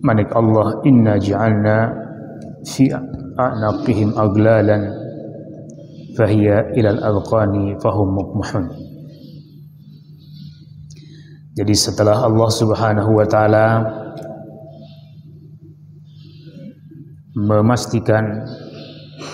Manik Allah, inna ja'alna fi a'naqihim aglalan fahiya ilal adqani fahum muqmahun. Jadi setelah Allah Subhanahu wa taala memastikan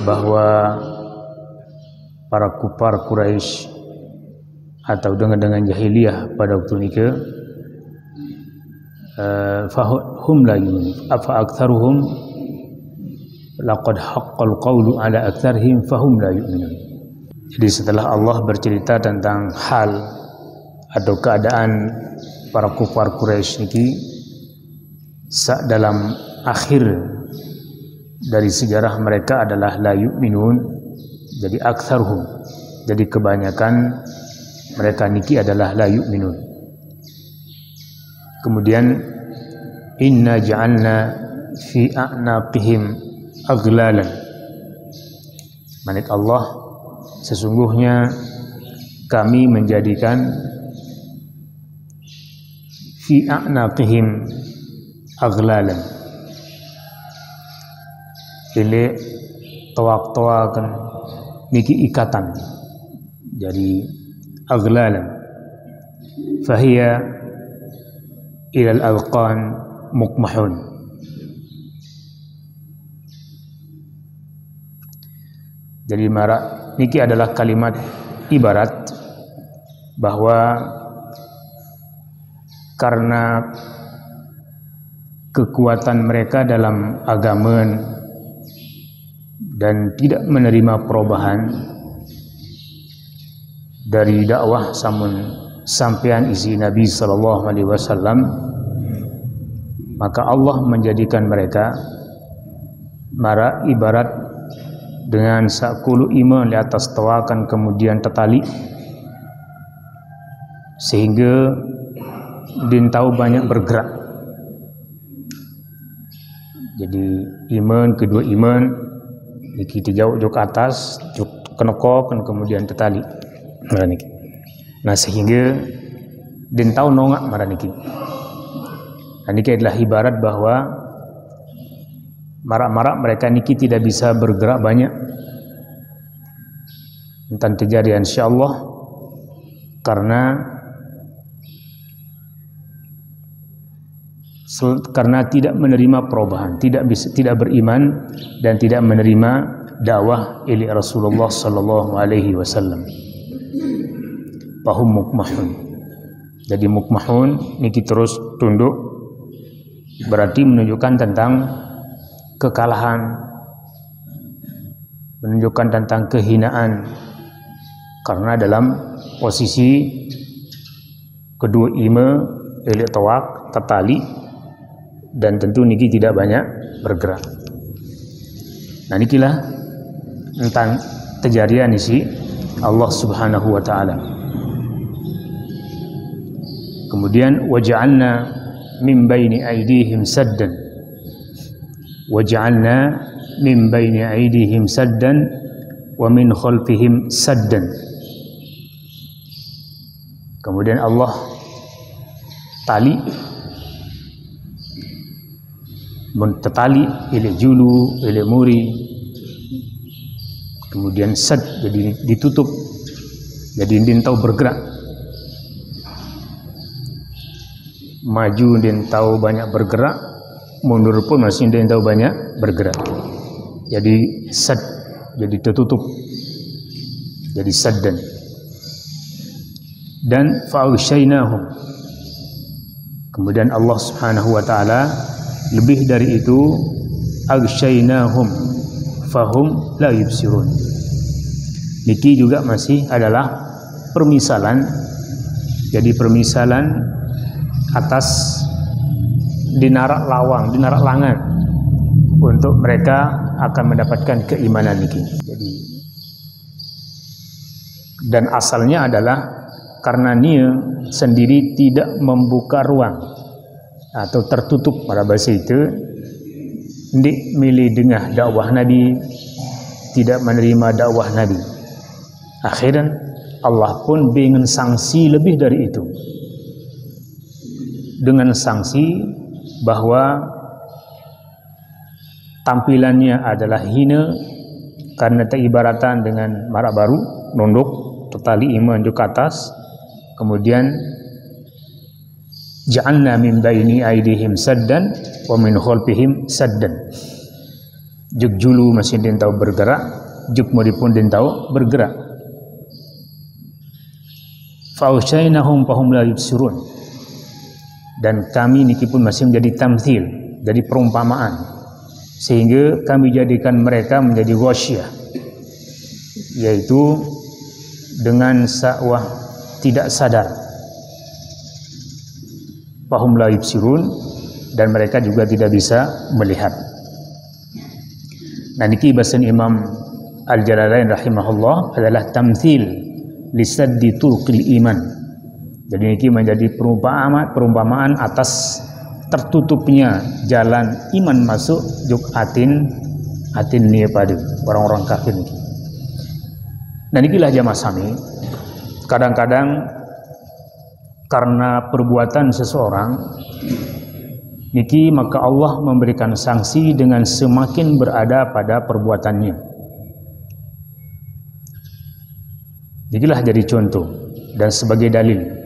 bahwa para kufar Quraisy atau dengan jahiliyah pada waktu itu fahum la yu'minun afa aktsaruhum laqad haqqal qawlu ala aktsarihim fahum la yu'minun. Jadi setelah Allah bercerita tentang hal atau keadaan para kufar Quraisy ini dalam akhir dari sejarah mereka adalah la yu'minun, jadi aktsaruhum, jadi kebanyakan mereka niki adalah la yu'minun. Kemudian inna ja'alna fi a'naqihim aglalan. Manik Allah, sesungguhnya kami menjadikan fi a'naqihim aglalan. Ini tawak-tawakan niki ikatan. Jadi aglalan. Fahiya ilal alqan muqmahun. Jadi niki adalah kalimat ibarat bahwa karena kekuatan mereka dalam agama dan tidak menerima perubahan dari dakwah sampean isi Nabi sallallahu alaihi wasallam, maka Allah menjadikan mereka ibarat dengan sakulu iman di atas tawakan kemudian tetali, sehingga din tahu banyak bergerak. Jadi iman, kedua iman kita jauh ke atas, kenekok kemudian tetali. Nah sehingga din tahu nongak maraniki. Nah niki adalah ibarat bahwa marak-marak mereka niki tidak bisa bergerak banyak tentang terjadi insyaallah karena tidak menerima perubahan, tidak beriman dan tidak menerima dakwah ili Rasulullah sallallahu alaihi wasallam. Fahum mukmahun. Jadi mukmahun niki terus tunduk, berarti menunjukkan tentang kekalahan, menunjukkan tentang kehinaan, karena dalam posisi kedua ima ili tawak tertali dan tentu niki tidak banyak bergerak. Nah nikilah tentang kejadian isi Allah Subhanahu wa taala. Kemudian waja'alna min baini aydihim saddan, waja'alna min baini aydihim saddan wa min khalfihim saddan. Kemudian Allah tali ila julu ila muri, kemudian sad jadi ditutup, jadi din tahu bergerak, maju din tahu banyak bergerak, mundur pun masih din tahu banyak bergerak. Jadi sad jadi tertutup, jadi saddan. Dan fa'usyainahum, kemudian Allah Subhanahu wa taala lebih dari itu, agsyainahum fahum la yubsirun. Niki juga masih adalah permisalan, jadi permisalan atas dinarak lawang, dinarak langan untuk mereka akan mendapatkan keimanan niki. Jadi dan asalnya adalah karena dia sendiri tidak membuka ruang atau tertutup pada bahasa itu, ndik milih dengar dakwah Nabi, tidak menerima dakwah Nabi. Akhirnya Allah pun dengan sanksi lebih dari itu, dengan sanksi bahwa tampilannya adalah hina karena teribaratan dengan marak baru, nunduk, tertali iman ke atas. Kemudian ja'alna min baini aidihim saddan wa min khalfihim saddan. Juk julu masih din tahu bergerak, juk mudi pun din tahu bergerak. Fa'usyainahum fahum la yubsirun. Dan kami niki pun masih menjadi tamthil, jadi perumpamaan, sehingga kami jadikan mereka menjadi ghasyah, yaitu dengan sa'wah tidak sadar. Fahum la yubsirun, dan mereka juga tidak bisa melihat. Nah niki bahasan Imam Al-Jalalain rahimahullah adalah tamthil lisaddi turqil iman. Jadi ini menjadi perumpamaan atas tertutupnya jalan iman masuk juk atin ni pada orang-orang kafir ini. Dan inilah jamaah sami, kadang-kadang karena perbuatan seseorang niki maka Allah memberikan sanksi dengan semakin berada pada perbuatannya. Inilah jadi contoh dan sebagai dalil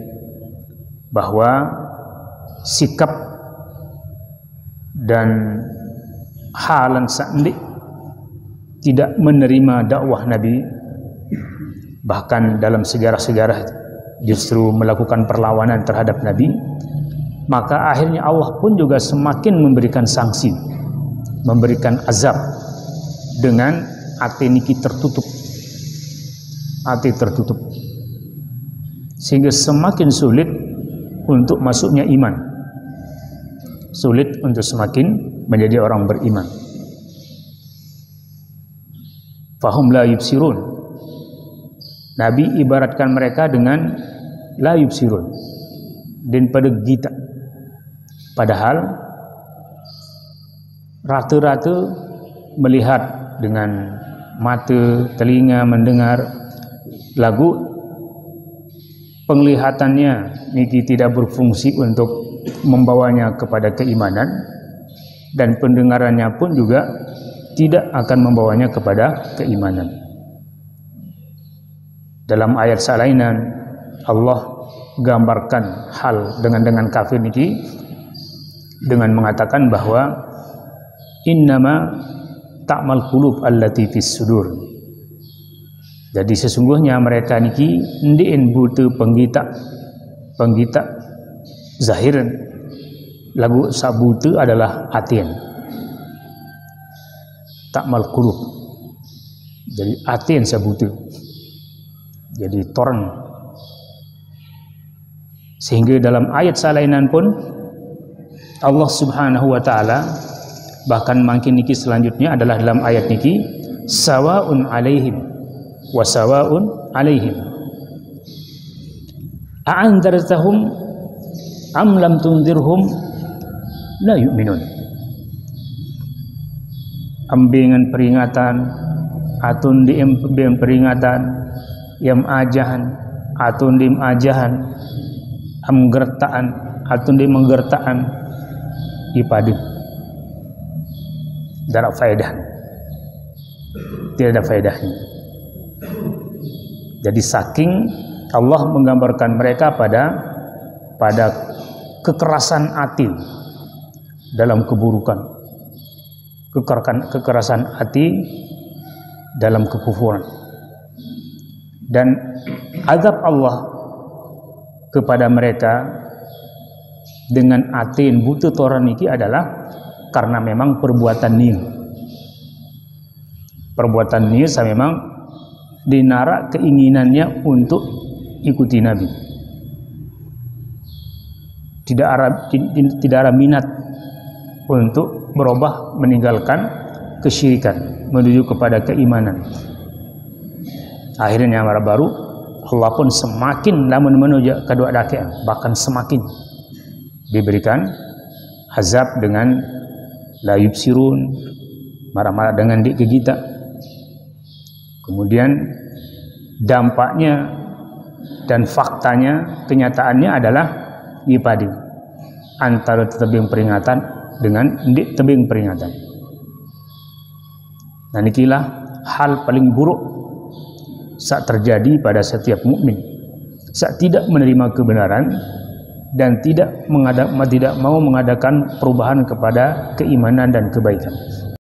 bahwa sikap dan halan sa'ndik tidak menerima dakwah Nabi, bahkan dalam sejarah-sejarah justru melakukan perlawanan terhadap Nabi, maka akhirnya Allah pun juga semakin memberikan sanksi, memberikan azab dengan hati niki tertutup, hati tertutup, sehingga semakin sulit untuk masuknya iman, sulit untuk semakin menjadi orang beriman. Fahum la yubsirun. Nabi ibaratkan mereka dengan la yubsirun, dan pada gita. Padahal rata-rata melihat dengan mata, telinga, mendengar lagu, penglihatannya niki tidak berfungsi untuk membawanya kepada keimanan, dan pendengarannya pun juga tidak akan membawanya kepada keimanan. Dalam ayat salainan Allah gambarkan hal dengan kafir niki dengan mengatakan bahwa innama ta'mal qulub allati fis sudur. Jadi sesungguhnya mereka niki ndien buta penggita zahiran, lagu sabuta adalah atin, ta'mal qulub, jadi atin sabuta, jadi torang. Sehingga dalam ayat salainan pun Allah Subhanahu wa taala bahkan makin niki selanjutnya adalah dalam ayat niki sawaun alaihim wa sawaun alaihim a'andartahum am lam tunzirhum la yu'minun. Ambingan peringatan atun dim peringatan yang ajahan atun dim ajahan am gertaan atun dim menggertaan ipadu darah faedah, tidak ada faedahnya. Jadi saking Allah menggambarkan mereka pada kekerasan hati dalam keburukan, kekerasan hati dalam kekufuran, dan azab Allah kepada mereka dengan atin buta toran niki adalah karena memang perbuatan niat saya memang dinarak keinginannya untuk ikuti Nabi, tidak ada minat untuk berubah meninggalkan kesyirikan menuju kepada keimanan. Akhirnya mara baru Allah pun semakin lamun menuju kedua dakian, bahkan semakin diberikan azab dengan la yubsirun, marah-marah dengan dik ke kita. Kemudian dampaknya dan faktanya, kenyataannya adalah ipadi antara tebing peringatan dengan ndik tebing peringatan. Nah nikilah hal paling buruk saat terjadi pada setiap mukmin, saat tidak menerima kebenaran dan tidak mau mengadakan perubahan kepada keimanan dan kebaikan.